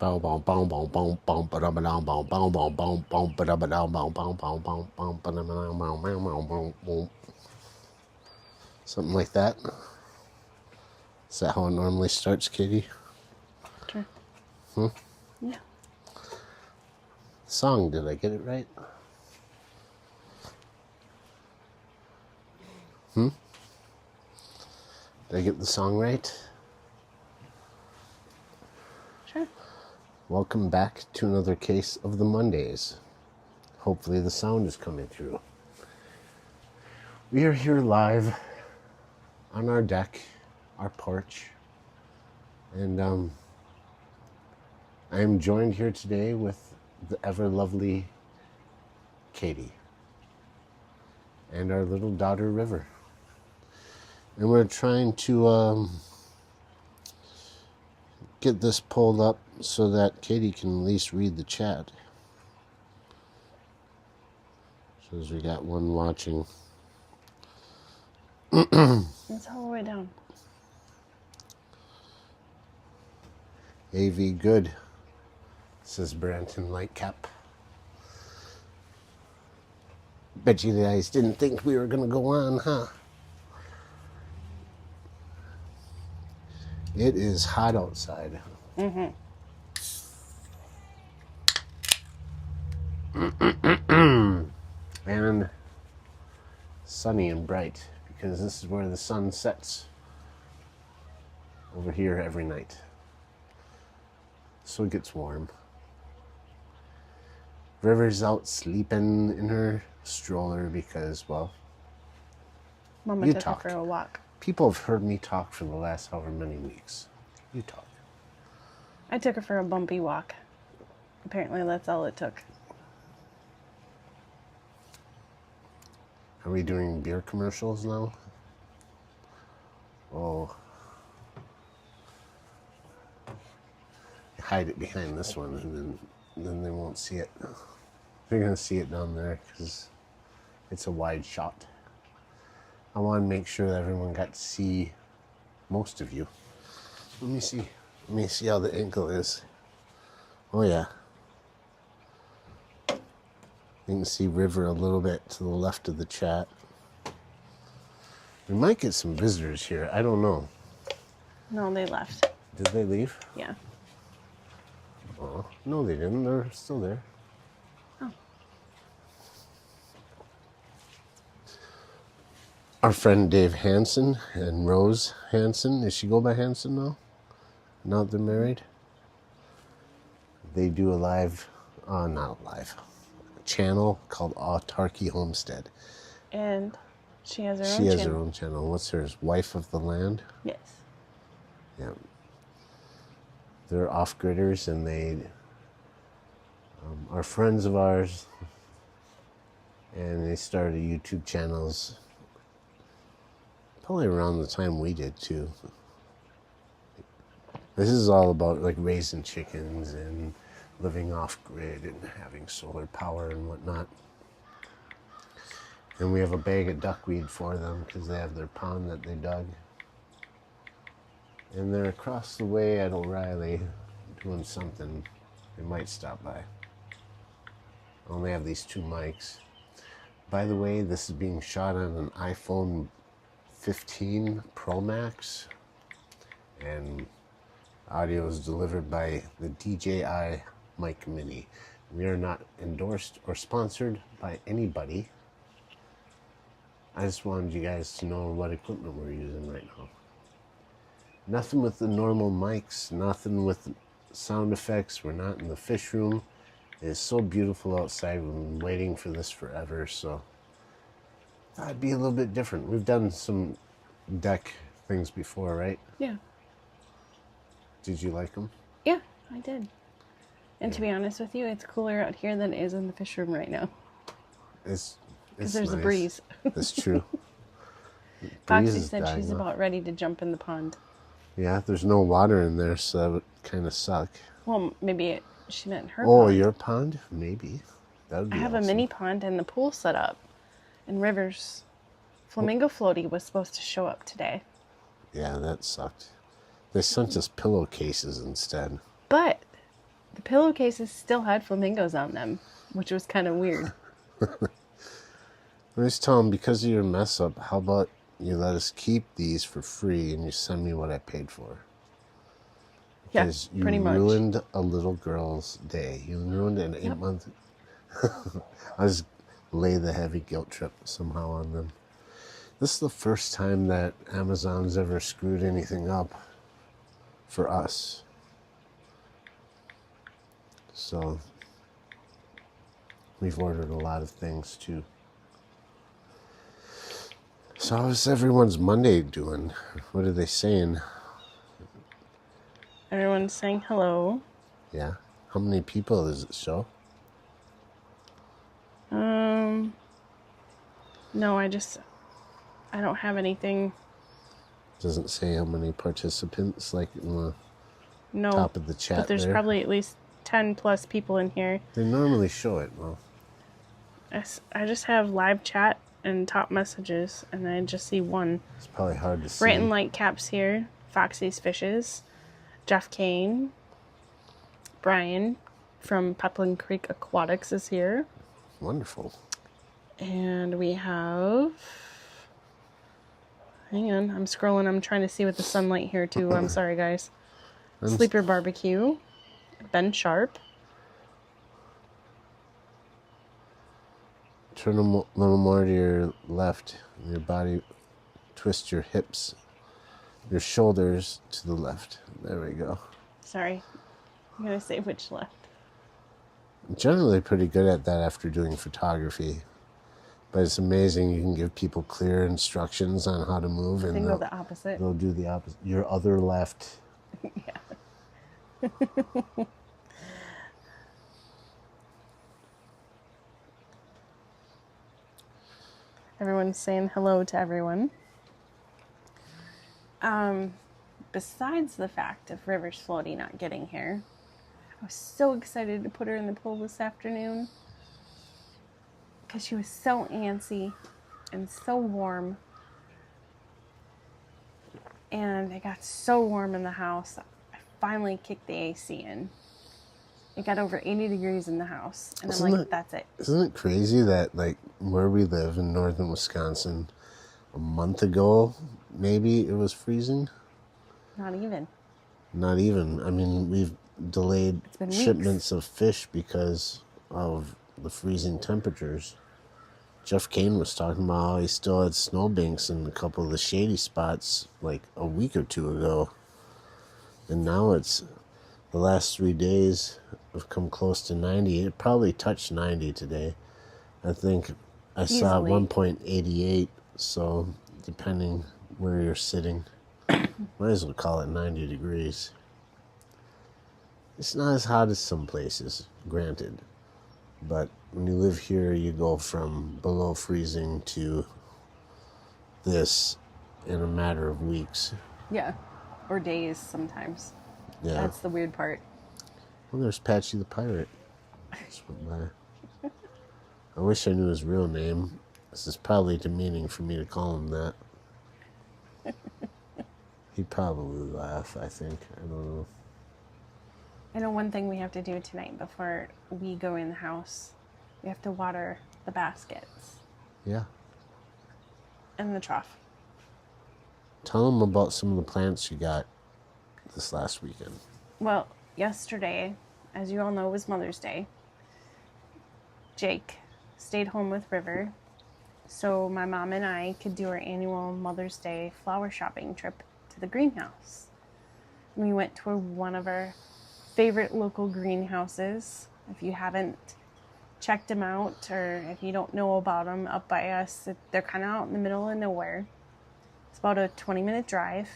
Something like that. Is that how it normally starts, Katie? Sure. Yeah. Song, did I get it right? Did I get the song right? Sure. Welcome back to another case of the Mondays. Hopefully the sound is coming through. We are here live on our deck, our porch, and I am joined here today with the ever lovely Katie and our little daughter River. And we're trying to get this pulled up so that Katie can at least read the chat. So as we got one watching. It's all the way down. AV good, says Branton Lightcap. Bet you guys didn't think we were going to go on, huh? It is hot outside. And sunny and bright, because this is where the sun sets over here every night. So it gets warm. River's out sleeping in her stroller because, well, Mama you took talk. her for a walk. People have heard me talk for the last however many weeks. You talk. I took her for a bumpy walk. Apparently that's all it took. Are we doing beer commercials now? Oh. Hide it behind this one, and then they won't see it. They're going to see it down there because it's a wide shot. I want to make sure that everyone got to see most of you. Let me see. Let me see how the angle is. Oh, yeah. You can see River a little bit to the left of the chat. We might get some visitors here. I don't know. No, they left. Did they leave? Yeah. Oh, no, they didn't. They're still there. Oh. Our friend Dave Hansen and Rose Hansen. Does she go by Hansen now? Now that they're married? They do a live, channel called Autarky Homestead. And she has her own She has channel. her own channel. What's hers? Wife of the Land? Yes. Yeah. They're off-gridders, and they are friends of ours, and they started YouTube channels probably around the time we did too. This is all about like raising chickens and living off-grid and having solar power and whatnot. And we have a bag of duckweed for them because they have their pond that they dug. And they're across the way at O'Reilly doing something. They might stop by. I only have these two mics. By the way, this is being shot on an iPhone 15 Pro Max. And audio is delivered by the DJI Mic Mini. We are not endorsed or sponsored by anybody. I just wanted you guys to know what equipment we're using right now. Nothing with the normal mics, nothing with sound effects. We're not in the fish room. It's so beautiful outside. We've been waiting for this forever, so thought it'd be a little bit different. We've done some deck things before, right? Yeah. Did you like them? Yeah, I did. And to be honest with you, it's cooler out here than it is in the fish room right now. It's Because there's nice. a breeze. That's true. Foxy is said she's dying off. about ready to jump in the pond. Yeah, there's no water in there, so that would kind of suck. Well, maybe she meant her Oh, pond. your pond? Maybe. That would be I have awesome. a mini pond and the pool set up. And River's flamingo floaty was supposed to show up today. Yeah, that sucked. They sent us pillowcases instead. But The pillowcases still had flamingos on them, which was kind of weird. I just tell them, because of your mess up, how about you let us keep these for free and you send me what I paid for? Yeah, Because you pretty much. ruined a little girl's day. You ruined an 8-month. I just lay the heavy guilt trip somehow on them. This is the first time that Amazon's ever screwed anything up for us. So we've ordered a lot of things too. So how's everyone's Monday doing? What are they saying? Everyone's saying hello. Yeah. How many people does it show? No, I don't have anything. Doesn't say how many participants, like in the No, top of the chat but there's there. probably at least 10 plus people in here. They normally show it. Well, I just have live chat and top messages, and I just see one. it's probably hard to see. Branton Lightcap's here. Foxy's Fishes. Jeff Kane. Brian from Pepin Creek Aquatics is here. Wonderful. And we have... Hang on, I'm scrolling. I'm trying to see with the sunlight here, too. I'm sorry, guys. Sleeper Barbecue. Ben Sharp. Turn a little more to your left. Your body, twist your hips, your shoulders to the left. There we go. Sorry. I'm going to say which left. I'm generally pretty good at that after doing photography. But it's amazing, you can give people clear instructions on how to move, and Then go the opposite. they'll do the opposite. Your other left. Yeah. Everyone's saying hello to everyone. Besides the fact of Rivers Floaty not getting here, I was so excited to put her in the pool this afternoon because she was so antsy and so warm. And it got so warm in the house, I finally kicked the AC in. It got over 80 degrees in the house, and I'm like, that's it. Isn't it crazy that, like, where we live in northern Wisconsin, a month ago, maybe it was freezing? Not even. Not even. I mean, we've delayed It's been shipments of fish because of the freezing temperatures. Jeff Kane was talking about how he still had snowbanks in a couple of the shady spots like a week or two ago. And now it's the last 3 days have come close to 90. It probably touched 90 today. I think I saw Easily. 1.88, so depending where you're sitting, might as well call it 90 degrees. It's not as hot as some places, granted. But when you live here, you go from below freezing to this in a matter of weeks. Yeah. Or days sometimes. Yeah. That's the weird part. Well, there's Patchy the Pirate. Just went by. I wish I knew his real name. This is probably demeaning for me to call him that. He'd probably laugh, I think. I don't know. I know one thing we have to do tonight before we go in the house. We have to water the baskets Yeah. and the trough. Tell him about some of the plants you got this last weekend. Well, yesterday, as you all know, was Mother's Day. Jake stayed home with River, so my mom and I could do our annual Mother's Day flower shopping trip to the greenhouse. We went to one of our favorite local greenhouses. If you haven't checked them out, or if you don't know about them, up by us, they're kind of out in the middle of nowhere. It's about a 20-minute drive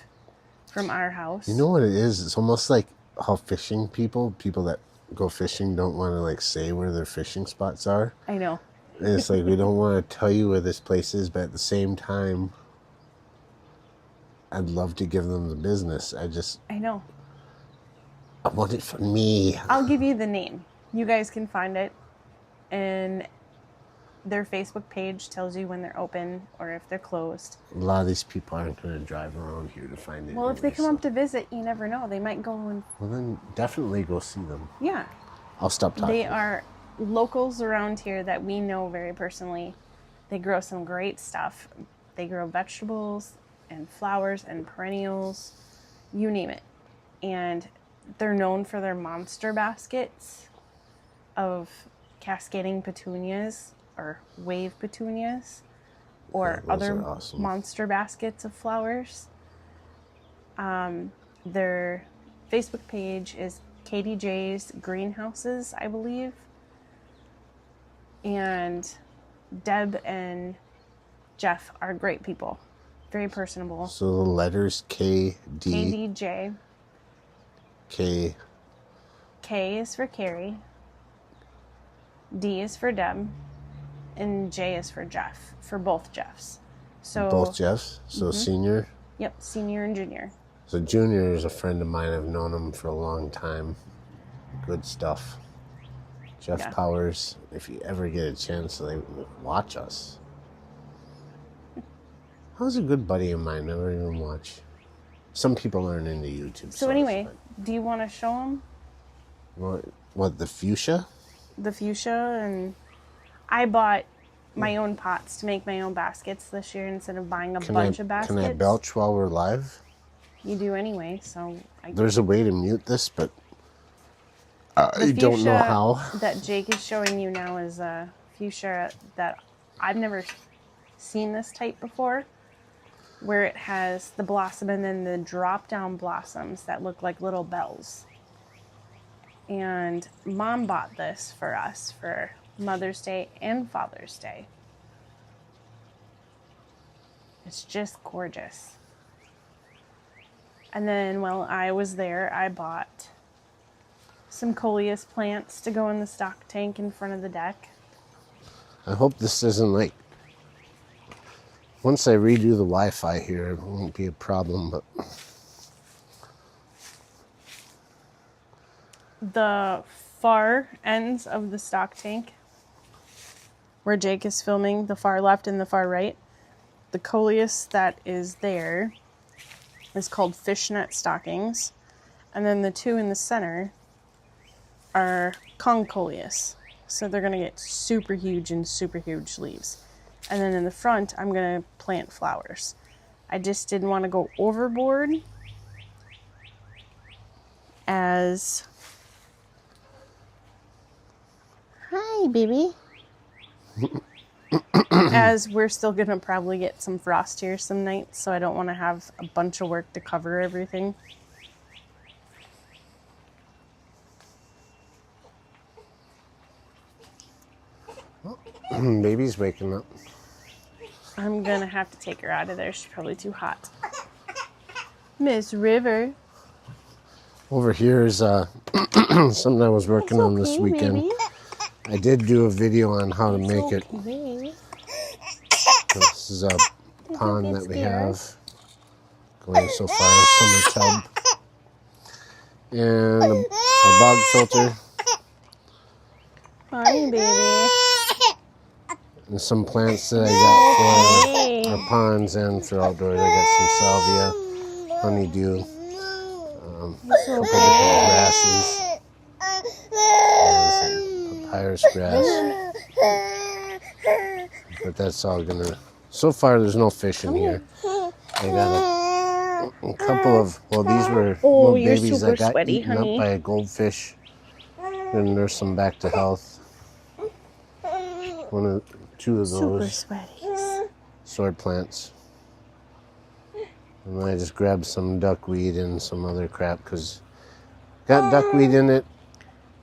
from our house. You know what it is? It's almost like how fishing people that go fishing don't want to like say where their fishing spots are. I know. And it's like, we don't want to tell you where this place is, but at the same time, I'd love to give them the business. I know. I want it for me. I'll give you the name. You guys can find it. And their Facebook page tells you when they're open or if they're closed. A lot of these people aren't going to drive around here to find it. Well, if they anyway, come so- up to visit, you never know. They might go and Well, then definitely go see them. yeah. I'll stop talking. They are locals around here that we know very personally. They grow some great stuff. They grow vegetables and flowers and perennials, you name it. And they're known for their monster baskets of cascading petunias or wave petunias or Yeah, those other are awesome. monster baskets of flowers. Their Facebook page is Katie J's Greenhouses, I believe. And Deb and Jeff are great people. Very personable. So the letters K, D, KDJ. K. K is for Carrie. D is for Deb. And J is for Jeff. For both Jeffs. So Both Jeffs. So senior. Yep, senior and junior. So Junior is a friend of mine. I've known him for a long time. Good stuff. Jeff Yeah. Powers, if you ever get a chance to watch us. How's a good buddy of mine? Never even watch. Some people aren't into YouTube. So anyway, do you want to show them what the fuchsia? the fuchsia? And I bought my own pots to make my own baskets this year instead of buying a bunch of baskets. Can I belch while we're live? You do anyway, so There's a way to mute this, but I don't know how. That Jake is showing you now is a fuchsia that I've never seen this type before, where it has the blossom and then the drop down blossoms that look like little bells. And Mom bought this for us for Mother's Day and Father's Day. It's just gorgeous. And then while I was there, I bought some coleus plants to go in the stock tank in front of the deck. I hope this isn't like... Once I redo the Wi-Fi here, it won't be a problem, but... The far ends of the stock tank, where Jake is filming, the far left and the far right, the coleus that is there is called fishnet stockings. And then the two in the center are concoleus. So they're going to get super huge and super huge leaves. And then in the front, I'm going to plant flowers. I just didn't want to go overboard as... Hi, baby. As we're still going to probably get some frost here some nights, so I don't want to have a bunch of work to cover everything. Baby's waking up. I'm going to have to take her out of there. She's probably too hot. Miss River. Over here is something I was working on this weekend. Baby. I did do a video on how to make it. Okay. This is a pond that we have going so far, summer tub. And a bog filter. Hi, baby. And some plants that I got for our ponds and for outdoors. I got some salvia, honeydew, a couple different grasses, and some papyrus grass. But that's all gonna... So far, there's no fish in here. I got a couple of... Well, these were little you're babies super that got sweaty, eaten honey. up by a goldfish. And nurse them back to health. Two of Super those sweaty. sword plants. And then I just grabbed some duckweed and some other crap because got duckweed in it.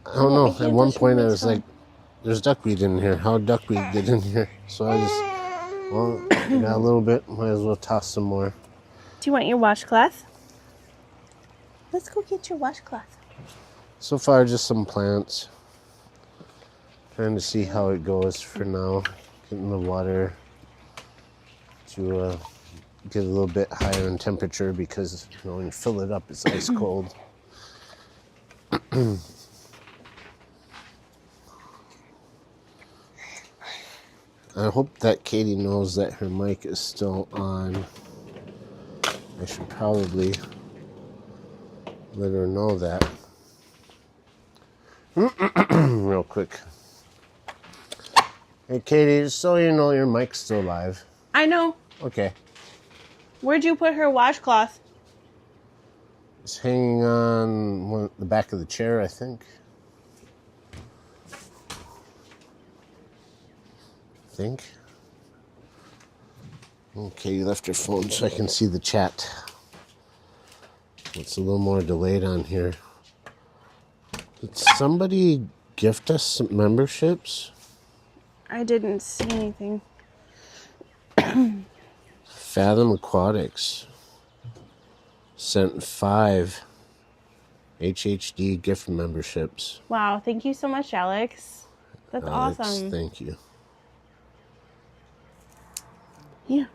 I don't know. At one point I was like, there's duckweed in here. How'd duckweed get in here? So I just, well, got a little bit. Might as well toss some more. Do you want your washcloth? Let's go get your washcloth. So far, just some plants. Trying to see how it goes for now. Getting the water to get a little bit higher in temperature because when you fill it up, it's ice cold. I hope that Katie knows that her mic is still on. I should probably let her know that. Real quick. Hey, Katie, just so you know, your mic's still live. I know. Okay. Where'd you put her washcloth? It's hanging on the back of the chair, I think. Okay, you left your phone so I can see the chat. It's a little more delayed on here. Did somebody gift us some memberships? I didn't see anything. Fathom Aquatics sent 5 HHD gift memberships. Wow, thank you so much, Alex. That's Alex, awesome. thank you. Yeah.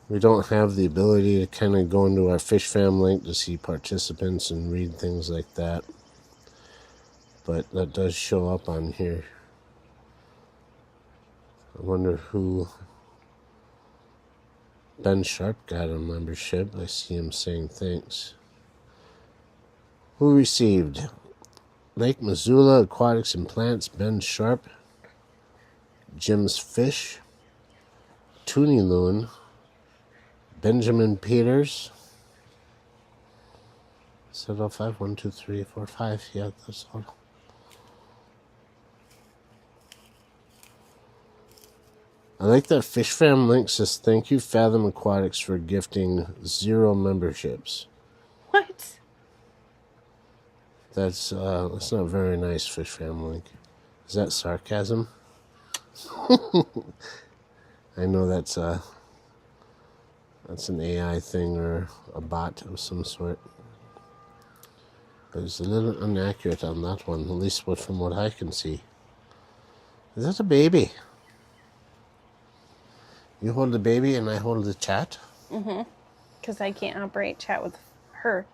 We don't have the ability to kind of go into our Fish Fam link to see participants and read things like that. But that does show up on here. I wonder who... Ben Sharp got a membership. I see him saying thanks. Who received? Lake Missoula Aquatics and Plants, Ben Sharp. Jim's Fish. Toonie Loon. Benjamin Peters. 705, 1, 2, 3, 4, 5. Yeah, that's all. I like that Fish Fam link says, thank you, Fathom Aquatics, for gifting 0 memberships. What? That's not very nice, Fish Fam link. Is that sarcasm? I know that's an AI thing or a bot of some sort. But it's a little inaccurate on that one, at least from what I can see. Is that a baby? You hold the baby and I hold the chat? Mm-hmm. Because I can't operate chat with her.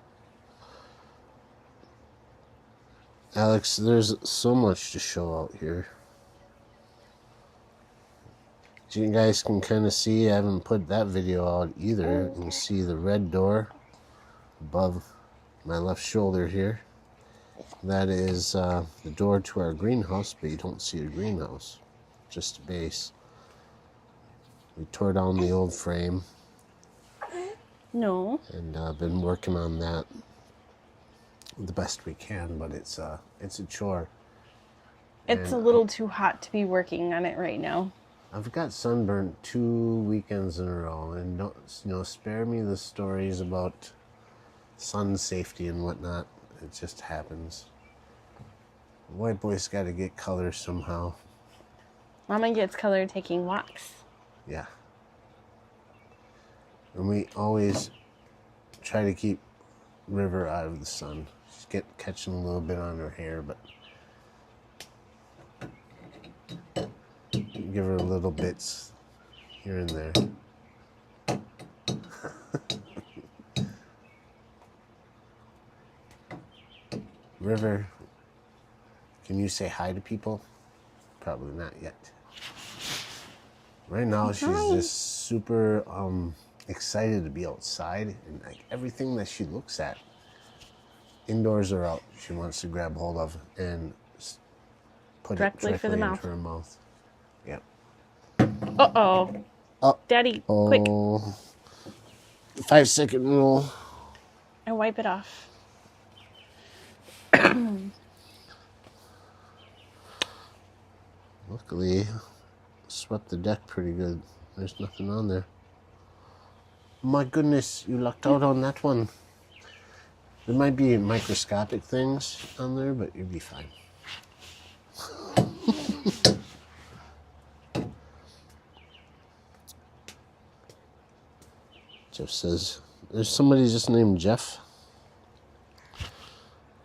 Alex, there's so much to show out here. As you guys can kind of see, I haven't put that video out either. You can see the red door above my left shoulder here. That is the door to our greenhouse, but you don't see a greenhouse, just a base. We tore down the old frame. No. And been working on that the best we can, but it's a chore. It's a little too hot to be working on it right now. I've got sunburnt 2 weekends in a row, and don't spare me the stories about sun safety and whatnot. It just happens. White boy's got to get color somehow. Mama gets color taking walks. Yeah. And we always try to keep River out of the sun. She's catching a little bit on her hair, but give her little bits here and there. River, can you say hi to people? Probably not yet. Right now, she's just super excited to be outside, and like everything that she looks at, indoors or out, she wants to grab hold of and put directly it for the into mouth. her mouth. Yep. Uh-oh. Oh. Daddy, quick. 5-second rule. And wipe it off. Luckily, swept the deck pretty good. There's nothing on there. My goodness, you lucked out on that one. There might be microscopic things on there, but you'll be fine. Jeff says, there's somebody just named Jeff.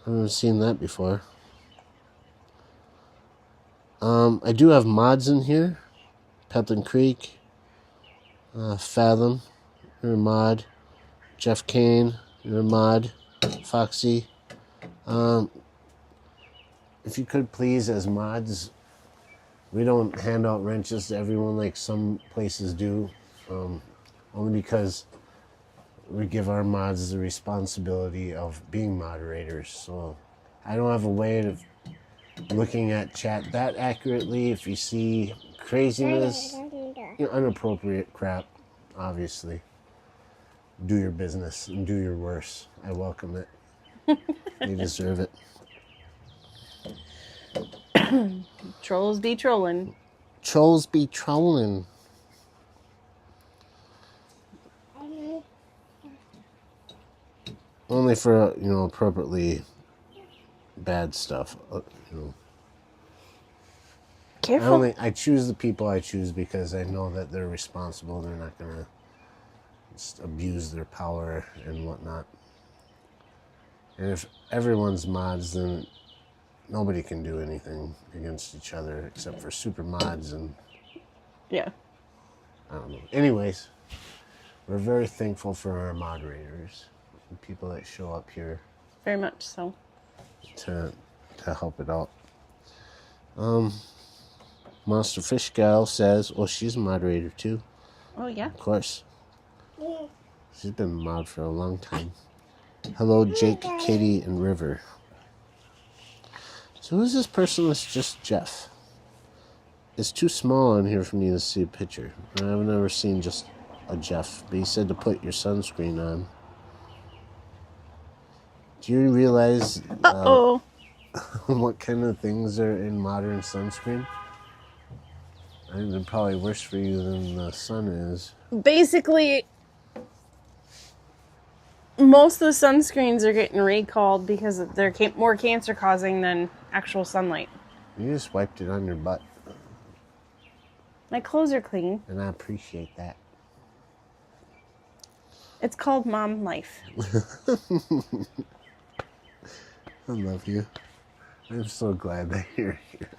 I haven't seen that before. I do have mods in here. Peplin Creek, Fathom, you're a mod. Jeff Kane, you're a mod. Foxy. if you could please, as mods, we don't hand out wrenches to everyone like some places do, only because we give our mods the responsibility of being moderators. So I don't have a way of looking at chat that accurately. If you see craziness, inappropriate crap, obviously, do your business and do your worst. I welcome it. You deserve it. Trolls be trolling. Trolls be trolling. Only for, appropriately bad stuff. Careful. I choose the people I choose because I know that they're responsible. They're not going to just abuse their power and whatnot. And if everyone's mods, then nobody can do anything against each other except for super mods and Yeah. I don't know. Anyways, we're very thankful for our moderators, the people that show up here Very much so. to help it out. Monster Fish Gal says, well, she's a moderator too. Oh, yeah. Of course. She's been a mod for a long time. Hello, Jake, Katie, and River. So who's this person that's just Jeff? It's too small on here for me to see a picture. I've never seen just a Jeff, but he said to put your sunscreen on. Do you realize Uh-oh. what kind of things are in modern sunscreen? I think they're probably worse for you than the sun is. Basically, most of the sunscreens are getting recalled because they're more cancer-causing than actual sunlight. You just wiped it on your butt, My clothes are clean. and I appreciate that. It's called mom life. I love you. I'm so glad that you're here.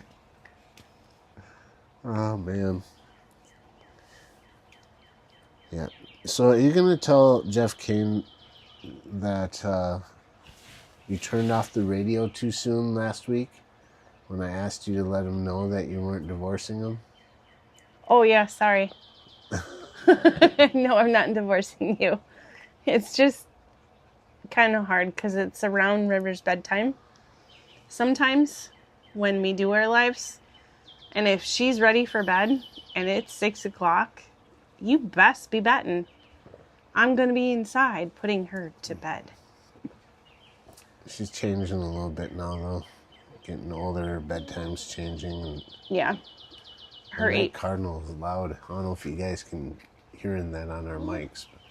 Oh, man. Yeah. So are you going to tell Jeff Kane that you turned off the radio too soon last week when I asked you to let him know that you weren't divorcing him? Oh, yeah, sorry. No, I'm not divorcing you. It's just kind of hard because it's around River's bedtime. Sometimes when we do our lives, and if she's ready for bed and it's 6 o'clock, you best be betting I'm going to be inside putting her to bed. She's changing a little bit now, though. Getting older, her bedtime's changing. And Yeah. Her that 8. cardinal is loud. I don't know if you guys can hear that on our mics, but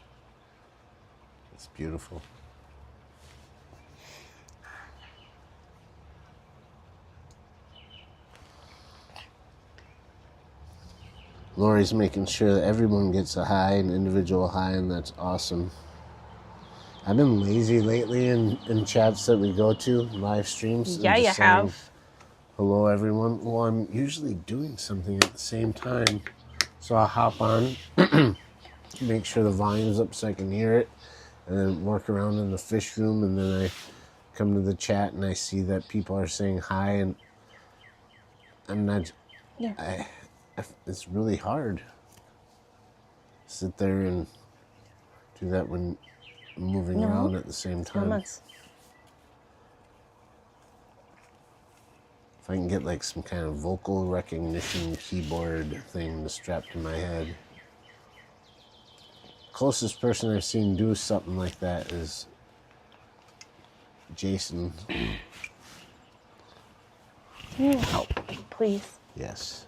it's beautiful. Lori's making sure that everyone gets an individual high, and that's awesome. I've been lazy lately in chats that we go to, live streams. Yeah, you have. Hello, everyone. Well, I'm usually doing something at the same time. So I'll hop on, make sure the volume's up so I can hear it, and then work around in the fish room, and then I come to the chat and I see that people are saying hi, and I'm not... Yeah. It's really hard. Sit there and do that when moving around at the same time. Months. If I can get like some kind of vocal recognition keyboard thing to strap to my head. Closest person I've seen do something like that is Jason. Can you help, please? Yes.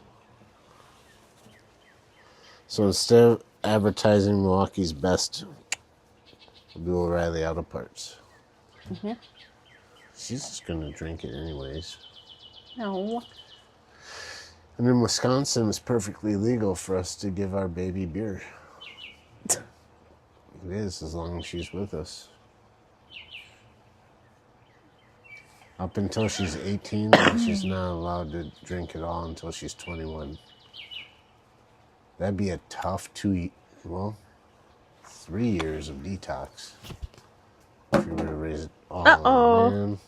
So instead of advertising Milwaukee's best, we'll do O'Reilly Auto Parts. Mm-hmm. She's just going to drink it anyways. No. And in Wisconsin, it's perfectly legal for us to give our baby beer. It is, as long as she's with us. Up until she's 18, and she's not allowed to drink at all until she's 21. That'd be a tough 3 years of detox. If you were to raise it. Oh, Uh-oh. man.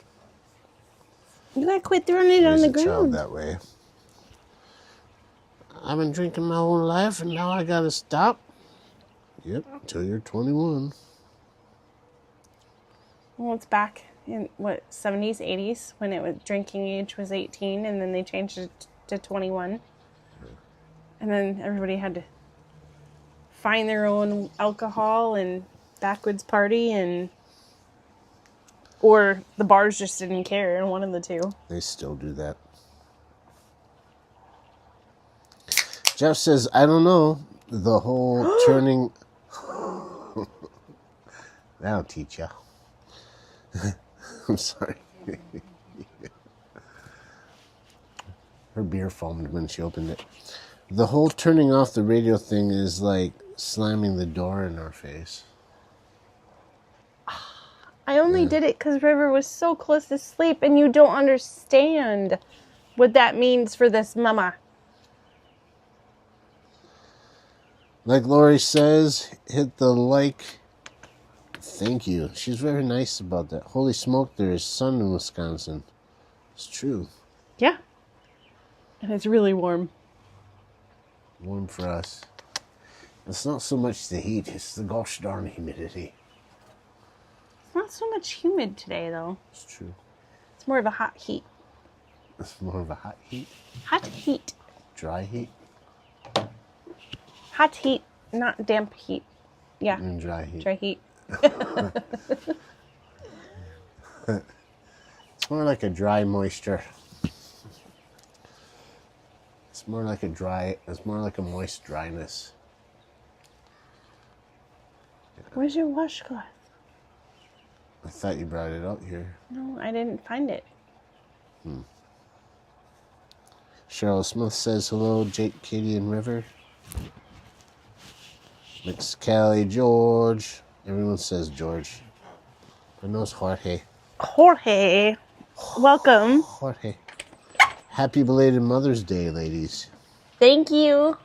You gotta quit throwing it on Raise the a child ground. that way. I've been drinking my whole life and now I gotta stop. Yep, till you're 21. Well, it's back in what 70s, 80s when it was drinking age was 18, and then they changed it to 21, and then everybody had to find their own alcohol and backwoods party, and or the bars just didn't care. One of the two. They still do that. Jeff says, I don't know. The whole turning... That'll teach ya. I'm sorry. Her beer foamed when she opened it. The whole turning off the radio thing is like slamming the door in our face. I only did it because River was so close to sleep, and you don't understand what that means for this mama. Like Lori says, hit the like. Thank you. She's very nice about that. Holy smoke, there is sun in Wisconsin. It's true. Yeah. And it's really warm. Warm for us. It's not so much the heat, it's the gosh darn humidity. It's not so much humid today, though. It's true. It's more of a hot heat. It's more of a hot heat. Hot heat. Dry heat Hot heat, not damp heat. Yeah. and dry heat. Dry heat. It's more like a dry moisture. It's more like a moist dryness. Where's your washcloth? I thought you brought it out here. No, I didn't find it. Cheryl Smith says hello, Jake, Katie, and River. Mix Callie, George. Everyone says George. I know it's Jorge. Jorge. Welcome. Jorge. Happy belated Mother's Day, ladies. Thank you.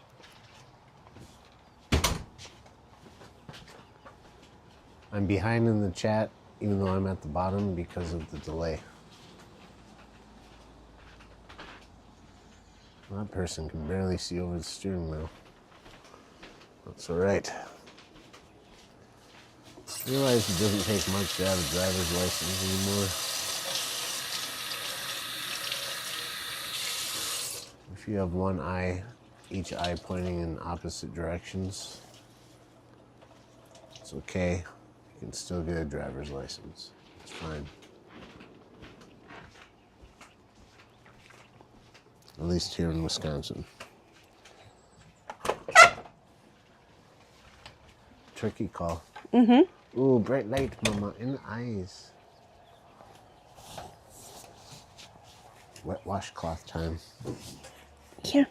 I'm behind in the chat, even though I'm at the bottom because of the delay. That person can barely see over the steering wheel. That's all right. I realize it doesn't take much to have a driver's license anymore. If you have one eye, each eye pointing in opposite directions, it's okay. You can still get a driver's license. It's fine. At least here in Wisconsin. Turkey call. Mm-hmm. Ooh, bright light, mama, in the eyes. Wet washcloth time. Yeah.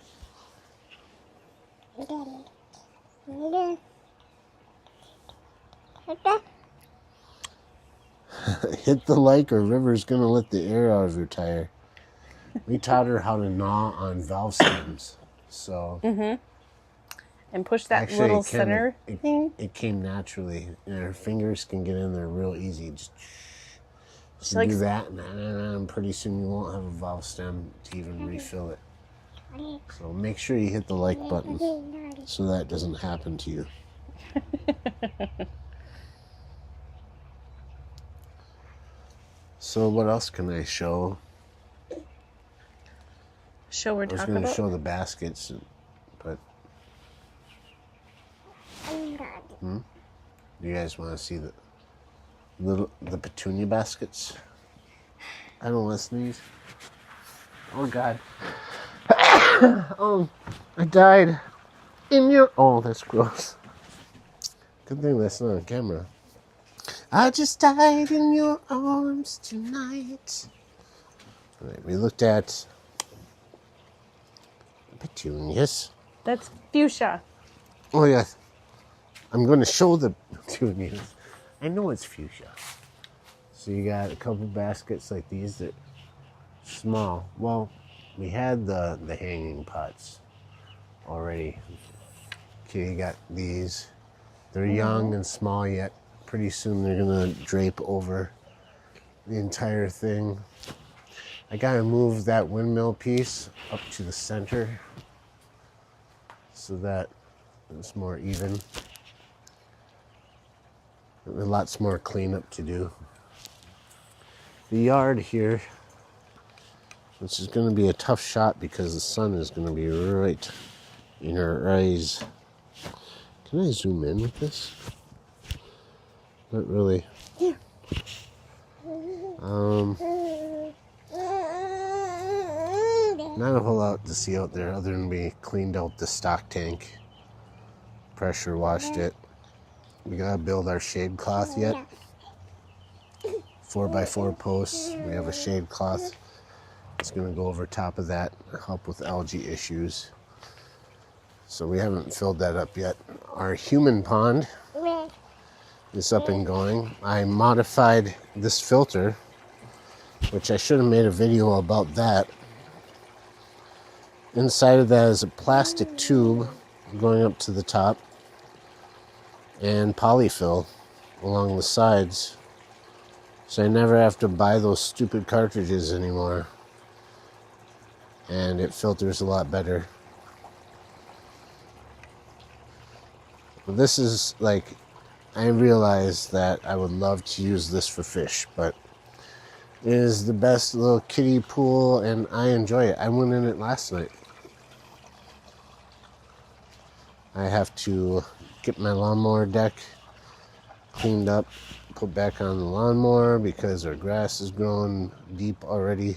Hit the like or River's gonna let the air out of her tire. We taught her how to gnaw on valve stems. So And push that actually, little center thing. it came naturally. And her fingers can get in there real easy. Just She likes do that, and pretty soon you won't have a valve stem to even refill it. So make sure you hit the like button so that doesn't happen to you. So what else can I show? show we're I was talking going to about. show the baskets, but do you guys want to see the petunia baskets? I don't want to sneeze. Oh God! Oh, I died in your. Oh, that's gross. Good thing that's not on camera. I just died in your arms tonight. All right, we looked at petunias. That's fuchsia. Oh, yes. I'm going to show the petunias. I know it's fuchsia. So you got a couple baskets like these that are small. Well, we had the hanging pots already. Okay, you got these. They're young and small yet. Pretty soon they're going to drape over the entire thing. I gotta move that windmill piece up to the center so that it's more even. Lots more cleanup to do. The yard here, which is going to be a tough shot because the sun is going to be right in our eyes. Can I zoom in with this? Not really. Yeah. Not a whole lot to see out there other than we cleaned out the stock tank, pressure washed it. We gotta build our shade cloth yet. 4x4 posts. We have a shade cloth. It's gonna go over top of that, help with algae issues. So we haven't filled that up yet. Our human pond is up and going. I modified this filter, which I should have made a video about that. Inside of that is a plastic tube going up to the top and polyfill along the sides. So I never have to buy those stupid cartridges anymore. And it filters a lot better. But this is like, I realize that I would love to use this for fish, but it is the best little kiddie pool and I enjoy it. I went in it last night. I have to get my lawnmower deck cleaned up, put back on the lawnmower because our grass is growing deep already.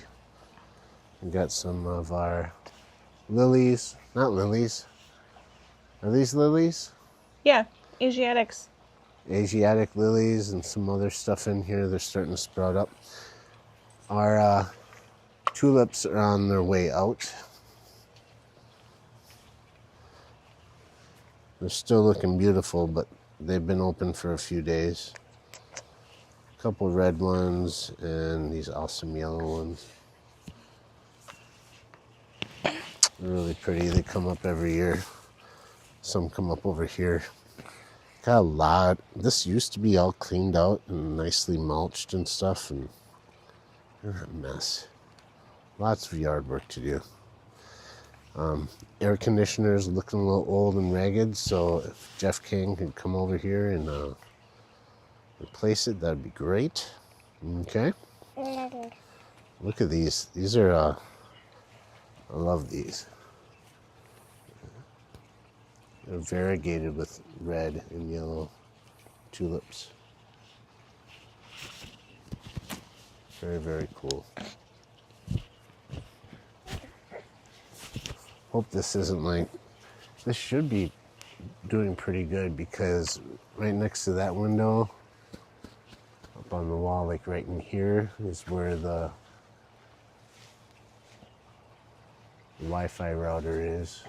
We got some of our lilies, not lilies. Are these lilies? Yeah, Asiatics. Asiatic lilies and some other stuff in here. They're starting to sprout up. Our tulips are on their way out. They're still looking beautiful, but they've been open for a few days. A couple red ones and these awesome yellow ones. They're really pretty. They come up every year. Some come up over here. Got a lot. This used to be all cleaned out and nicely mulched and stuff, and they're a mess. Lots of yard work to do. Air conditioner's looking a little old and ragged, so if Jeff King could come over here and replace it, that'd be great. Okay. Look at these. These are, I love these. They're variegated with red and yellow tulips. Very, very cool. Hope this isn't like, this should be doing pretty good because right next to that window, up on the wall, like right in here, is where the Wi-Fi router is.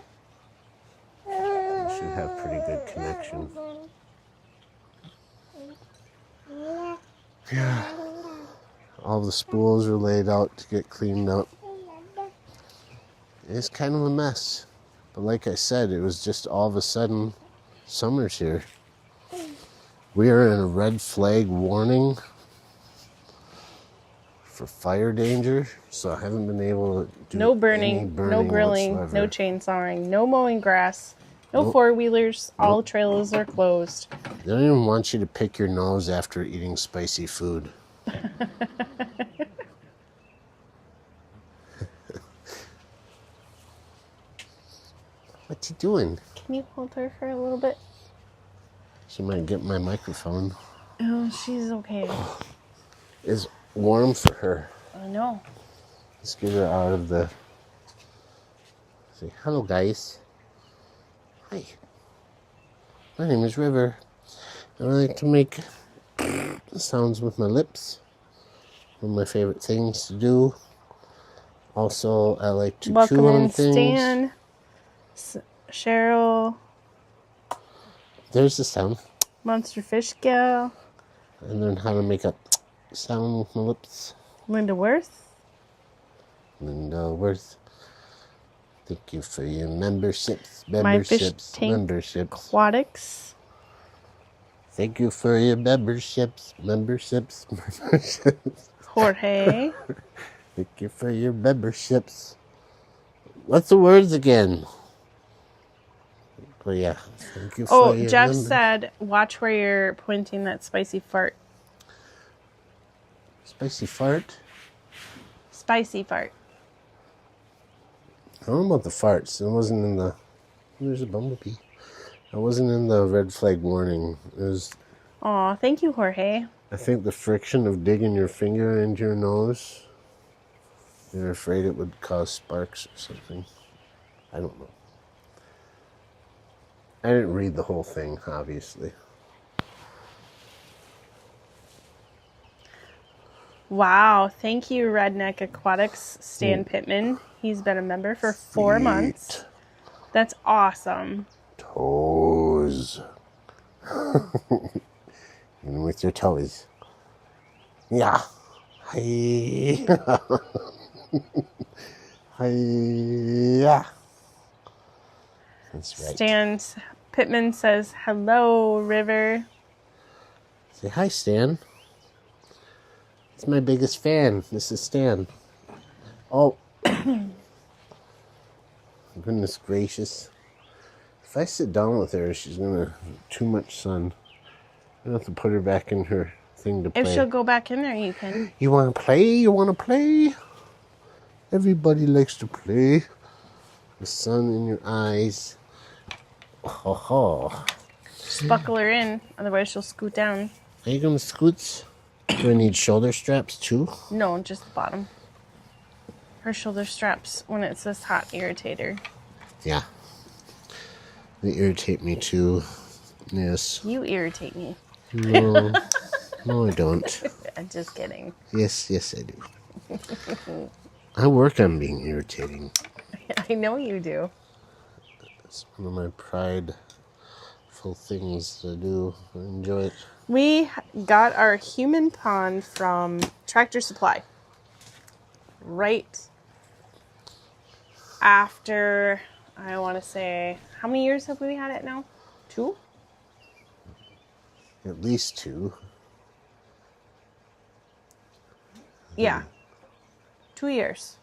It should have pretty good connection. Yeah. All the spools are laid out to get cleaned up. It's kind of a mess. But like I said, it was just all of a sudden, summer's here. We are in a red flag warning for fire danger, so I haven't been able to do No burning, no grilling, whatsoever. no chainsawing, no mowing grass, no four-wheelers. All trails are closed. They don't even want you to pick your nose after eating spicy food. What's he doing? Can you hold her for a little bit? She might get my microphone. Oh, she's okay. It's warm for her. I know. Let's get her out of the... Say, hello guys. Hi. My name is River. I like to make sounds with my lips. One of my favorite things to do. Also, I like to Welcome chew on in, things. Stan, Cheryl, There's the sound. Monster Fish Gal, I learned how to make a sound with my lips. Linda Worth. Linda Worth. Thank you for your memberships. My Fish Tank Memberships. Aquatics. Thank you for your memberships. Memberships. Jorge. Thank you for your memberships. What's the words again? Oh yeah. Thank you for your Jeff member- said, watch where you're pointing that spicy fart. Spicy fart? Spicy fart. I don't know about the farts. It wasn't in the... There's a bumblebee. I wasn't in the red flag warning. It was... Aw, thank you, Jorge. I think the friction of digging your finger into your nose. They're afraid it would cause sparks or something. I don't know. I didn't read the whole thing, obviously. Wow, thank you, Redneck Aquatics, Stan Pittman. He's been a member for 4 months. That's awesome. Toes. Even with your toes. Yeah. Hi. Hi. That's right. Stan Pittman says, hello, River. Say hi, Stan. It's my biggest fan. This is Stan. Oh. Goodness gracious. If I sit down with her, she's gonna too much sun. I have to put her back in her thing to play. If she'll go back in there, you can. You wanna play? You wanna play? Everybody likes to play. The sun in your eyes. Ho ho. Just buckle her in, otherwise she'll scoot down. Are you gonna scoots? Do I need shoulder straps too? No, just the bottom. Her shoulder straps, when it's this hot, irritate her. Yeah. They irritate me too. Yes. You irritate me. No. No, I don't. I'm just kidding. Yes, I do. I work on being irritating. I know you do. It's one of my prideful things to do. I enjoy it. We got our human pond from Tractor Supply. Right after, I want to say, how many years have we had it now? 2? At least 2. Yeah. 2 years.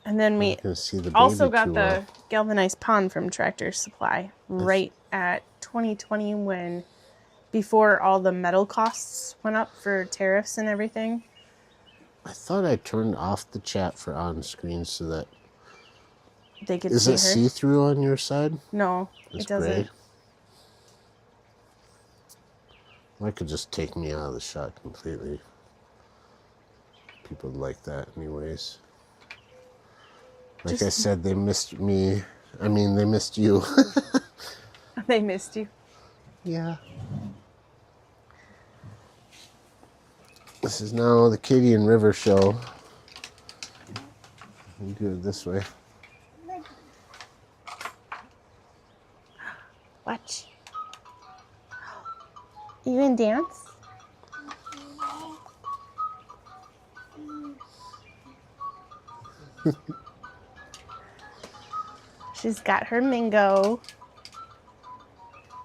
And then we can see the also baby got too the well. galvanized pond from Tractor Supply right at 2020 when, before all the metal costs went up for tariffs and everything. I thought I turned off the chat for on screen so that... They could Is see it her. see-through on your side? No, It's it doesn't. gray. Well, I could just take me out of the shot completely. People like that anyways. Like I Just- said, they missed me. I mean, they missed you. They missed you. Yeah. This is now the Katie and River show. We do it this way. Watch. You gonna dance? She's got her Mingo.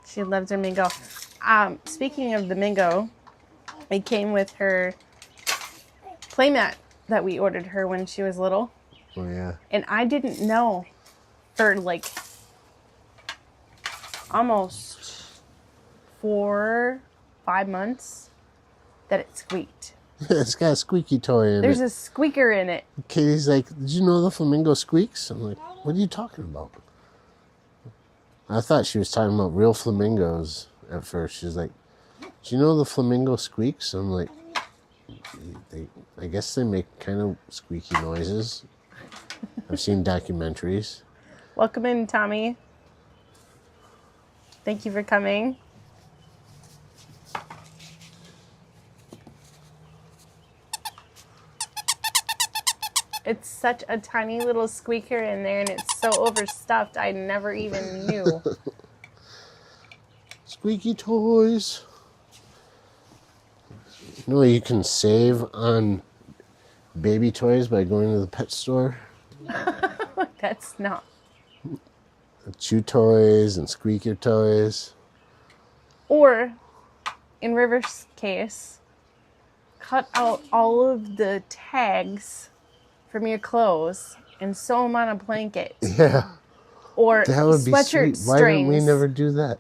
She loves her Mingo. Speaking of the Mingo, it came with her playmat that we ordered her when she was little. Oh, yeah. And I didn't know for like almost 4-5 months that it squeaked. It's got a squeaky toy in There's it. a squeaker in it. Katie's like, did you know the flamingo squeaks? I'm like, what are you talking about? I thought she was talking about real flamingos at first. She's like, do you know the flamingo squeaks? I'm like, I guess they make kind of squeaky noises. I've seen documentaries. Welcome in, Tommy. Thank you for coming. It's such a tiny little squeaker in there, and it's so overstuffed, I never even knew. Squeaky toys. You know, you can save on baby toys by going to the pet store. That's not. Chew toys and squeaker toys. Or, in River's case, cut out all of the tags from your clothes and sew them on a blanket. Yeah. Or That would be sweatshirt sweet. Why didn't we strings. never do that?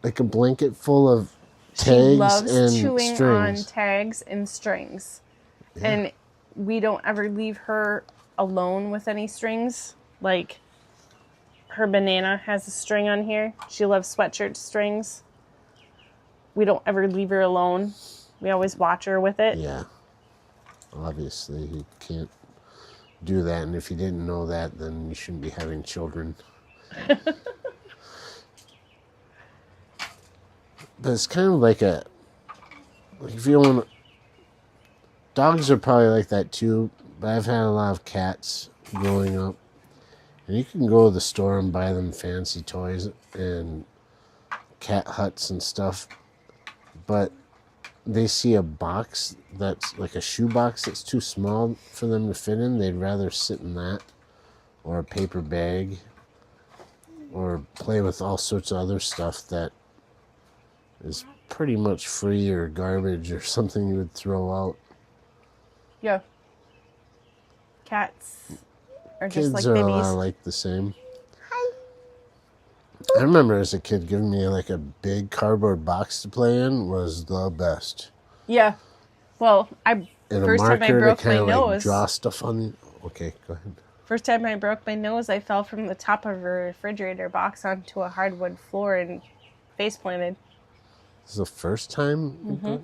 Like a blanket full of She tags loves and chewing strings. on tags and strings. Yeah. And we don't ever leave her alone with any strings. Like, her banana has a string on here. She loves sweatshirt strings. We don't ever leave her alone. We always watch her with it. Yeah. Obviously, you can't do that. And if you didn't know that, then you shouldn't be having children. But it's kind of like if you want, dogs are probably like that too, but I've had a lot of cats growing up. And you can go to the store and buy them fancy toys and cat huts and stuff. But they see a box that's like a shoe box that's too small for them to fit in. They'd rather sit in that or a paper bag or play with all sorts of other stuff that is pretty much free or garbage or something you would throw out. Yeah. Cats are Kids just like are a babies. lot like the same. I remember as a kid giving me like a big cardboard box to play in was the best. Yeah. Well, And first a time I marker broke to my kind of like nose. draw stuff on the... Okay, go ahead. First time I broke my nose, I fell from the top of a refrigerator box onto a hardwood floor and face planted. This is the first time? Mm-hmm.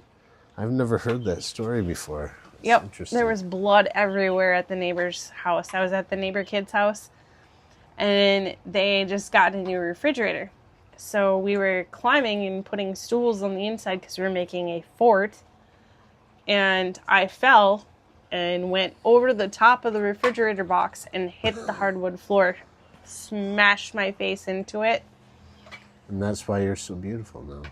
I've never heard that story before. It's Yep. interesting. There was blood everywhere at the neighbor's house. I was at the neighbor kid's house, and they just got a new refrigerator. So we were climbing and putting stools on the inside because we were making a fort. And I fell and went over the top of the refrigerator box and hit the hardwood floor. Smashed my face into it. And that's why you're so beautiful now.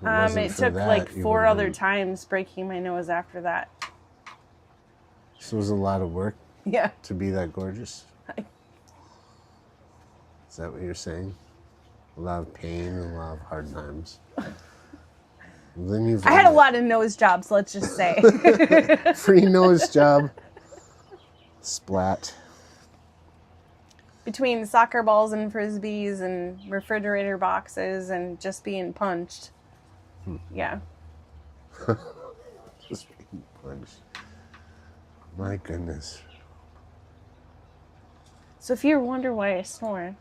If wasn't It for took that, like you 4 would've other been- times breaking my nose after that. So it was a lot of work Yeah. to be that gorgeous? Is that what you're saying? A lot of pain and a lot of hard times. Well, then you've I had a earned lot of nose jobs, let's just say. it. Free nose job. Splat. Between soccer balls and frisbees and refrigerator boxes and just being punched. Yeah. Just being punched. My goodness. So if you wonder why I snore,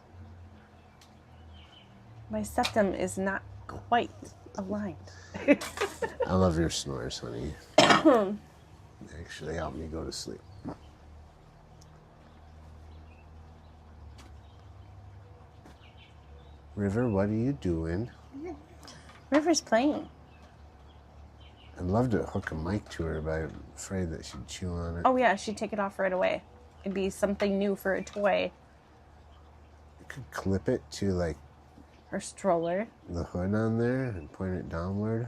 my septum is not quite aligned. I love your snores, honey. Actually help me go to sleep. River, what are you doing? River's playing. I'd love to hook a mic to her, but I'm afraid that she'd chew on it. Oh yeah, she'd take it off right away. It'd be something new for a toy You could clip it to like or stroller. the hood on there and point it downward.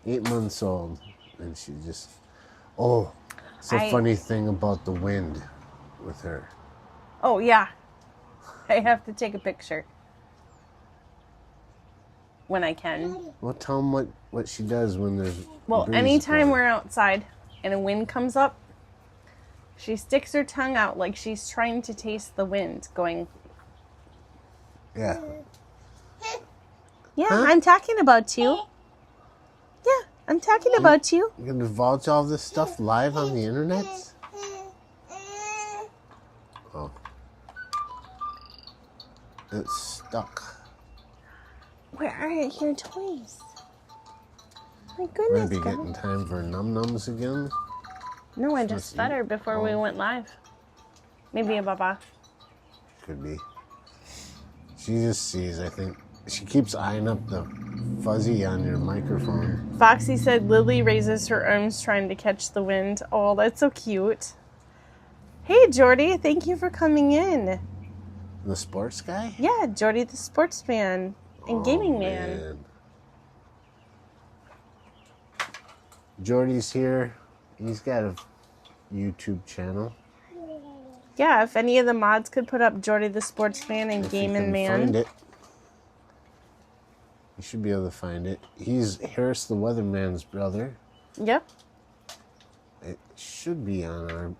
Eight months old, and she just... Oh, it's a funny thing about the wind with her. Oh yeah. I have to take a picture. When I can. Well, tell them what she does when there's... Well, breeze anytime blowing. we're outside and a wind comes up, she sticks her tongue out like she's trying to taste the wind, going, Yeah. yeah, Huh? I'm talking about you. Yeah, I'm talking about you. You're going to divulge all this stuff live on the internet? Oh. It's stuck. Where are your toys? My We're goodness, going to be guys. getting time for num-nums again. No, I just fed her before we went live. Maybe a baba. Could be. She just sees, I think. She keeps eyeing up the fuzzy on your microphone. Foxy said Lily raises her arms trying to catch the wind. Oh, that's so cute. Hey, Jordy, thank you for coming in. The sports guy? Yeah, Jordy the sports man and gaming man. Jordy's here. He's got a YouTube channel. Yeah, if any of the mods could put up Jordy the sports man and If you gaming can man. find it. You should be able to find it. He's Harris the Weatherman's brother. Yep. It should be on our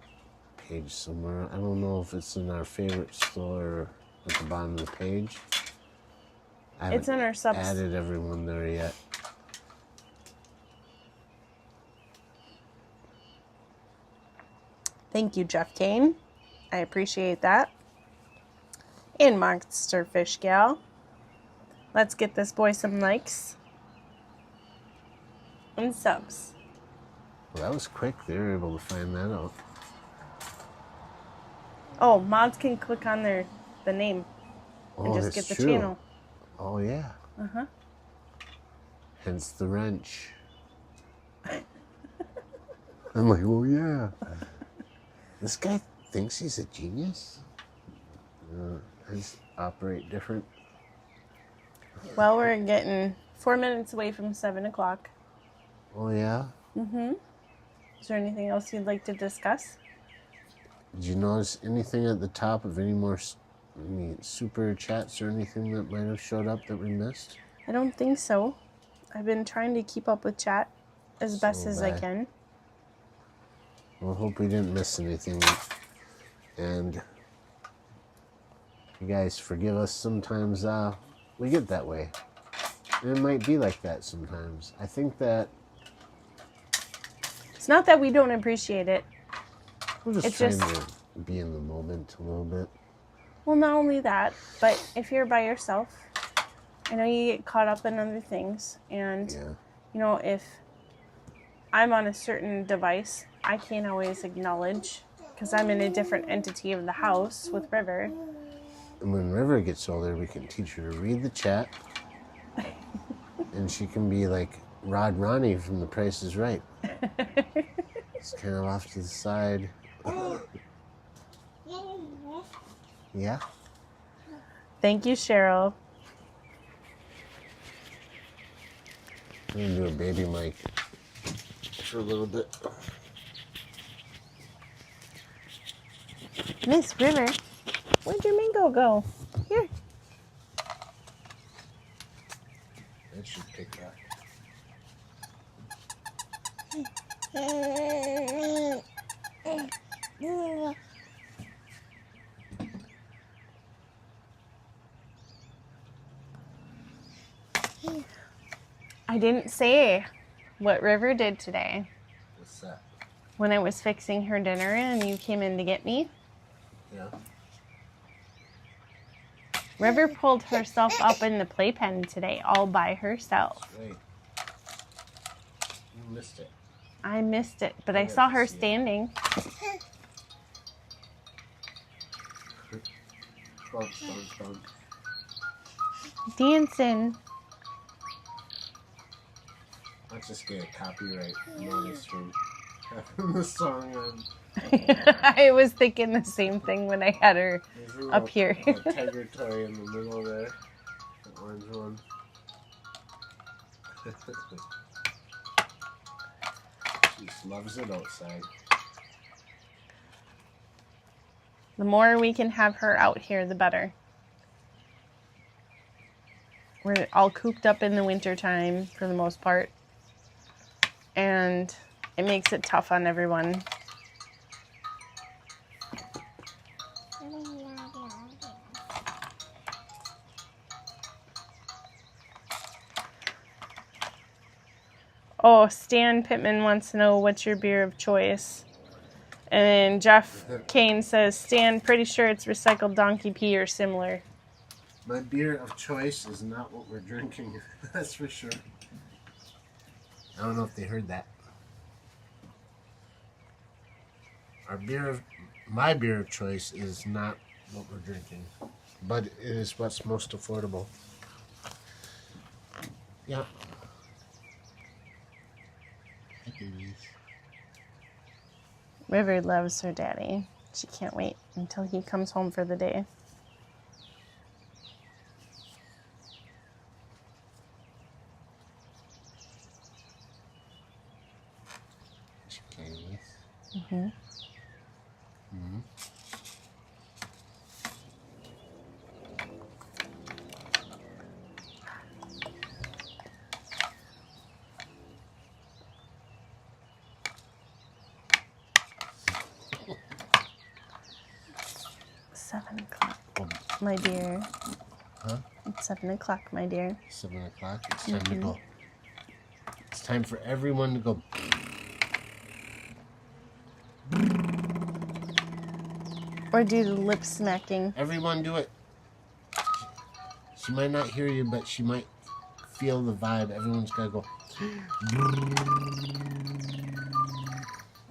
page somewhere. I don't know if it's in our favorite store or at the bottom of the page. I It's in our subs. added everyone there yet. Thank you, Jeff Kane. I appreciate that. And Monster Fish Gal. Let's get this boy some likes and subs. Well, that was quick. They were able to find that out. Oh, mods can click on the name and Oh, just that's get the true. channel. Oh, yeah. Uh-huh. Hence the wrench. I'm like, oh, yeah. This guy thinks he's a genius? I just operate different. Well, we're getting 4 minutes away from 7 o'clock. Oh, yeah? Mm-hmm. Is there anything else you'd like to discuss? Did you notice anything at the top of any super chats or anything that might have showed up that we missed? I don't think so. I've been trying to keep up with chat as best as I bad. can. Well, hope we didn't miss anything. And you guys forgive us sometimes. We get that way. And it might be like that sometimes. I think that It's not that we don't appreciate it. we're just It's trying just- to be in the moment a little bit. Well, not only that, but if you're by yourself, I know you get caught up in other things. And, Yeah. you know, if I'm on a certain device, I can't always acknowledge because I'm in a different entity of the house with River. And when River gets older, we can teach her to read the chat. And she can be like Rod Ronnie from The Price is Right. It's kind of off to the side. Yeah? Thank you, Cheryl. I'm going to do a baby mic for a little bit. Miss River, where'd your mango go? Here. That should pick up. I didn't say what River did today What's that? when I was fixing her dinner and you came in to get me. Yeah. River pulled herself up in the playpen today all by herself. Right. You missed it. I missed it, but I Yeah, saw her I see it. standing. Bump. Dancing. Let's just get a copyright notice from having the song on. I was thinking the same thing when I had her There's a up here. a tiger toy in the middle there. The orange one. She just loves it outside. The more we can have her out here, the better. We're all cooped up in the wintertime for the most part. And it makes it tough on everyone. Oh, Stan Pittman wants to know what's your beer of choice. And then Jeff Kane says, Stan, pretty sure it's recycled donkey pee or similar. My beer of choice is not what we're drinking, that's for sure. I don't know if they heard that. My beer of choice is not what we're drinking, but it is what's most affordable. Yeah. Hi, babies. River loves her daddy. She can't wait until he comes home for the day. Mm-hmm. my dear. Huh? It's 7 o'clock, my dear. 7 o'clock. It's time to go. It's time for everyone to go. Or do the lip smacking. Everyone do it. She might not hear you, but she might feel the vibe. Everyone's got to go.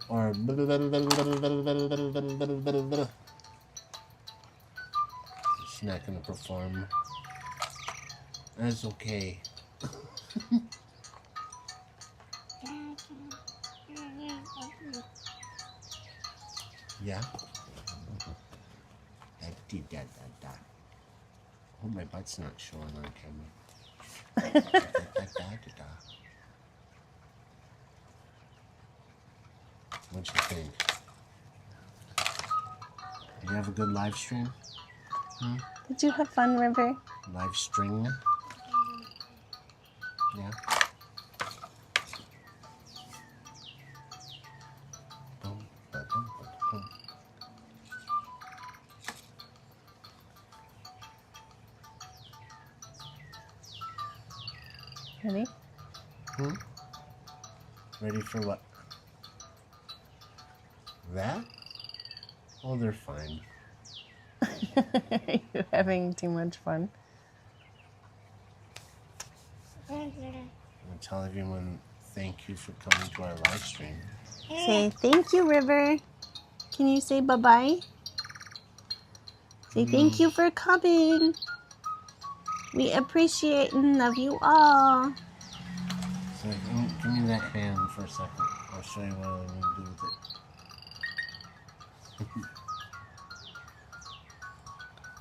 Or she's not going to perform. That's okay. Yeah? Oh, my butt's not showing on camera. What you think? Did you have a good live stream? Did you have fun, River? Live stream? Yeah. Ready? Ready for what? That? Oh, they're fine. Are you having too much fun? I'm gonna tell everyone thank you for coming to our live stream. Say thank you, River. Can you say bye-bye? Say thank you for coming. We appreciate and love you all. So, give me that hand for a second. I'll show you what I'm gonna do with it.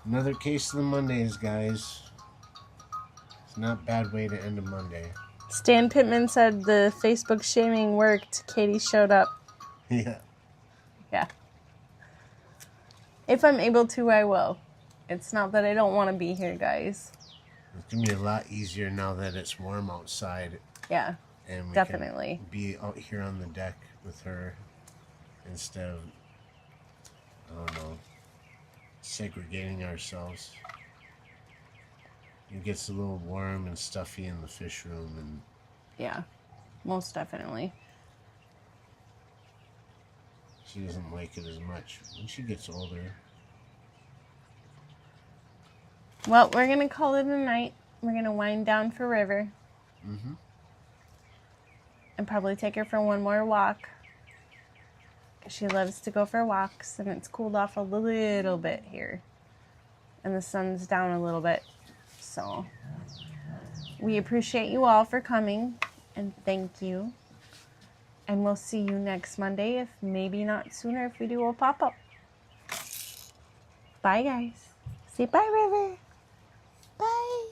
Another case of the Mondays, guys. It's not a bad way to end a Monday. Stan Pittman said the Facebook shaming worked. Katie showed up. Yeah. Yeah. If I'm able to, I will. It's not that I don't want to be here, guys. It's gonna be a lot easier now that it's warm outside. Yeah, And we definitely can be out here on the deck with her instead of, I don't know, segregating ourselves. It gets a little warm and stuffy in the fish room, and Yeah, most definitely. she doesn't like it as much when she gets older. Well, we're going to call it a night. We're going to wind down for River. And probably take her for one more walk. She loves to go for walks, and it's cooled off a little bit here. And the sun's down a little bit. So, we appreciate you all for coming, and thank you. And we'll see you next Monday, if maybe not sooner if we do a pop-up. Bye, guys. Say bye, River. Bye.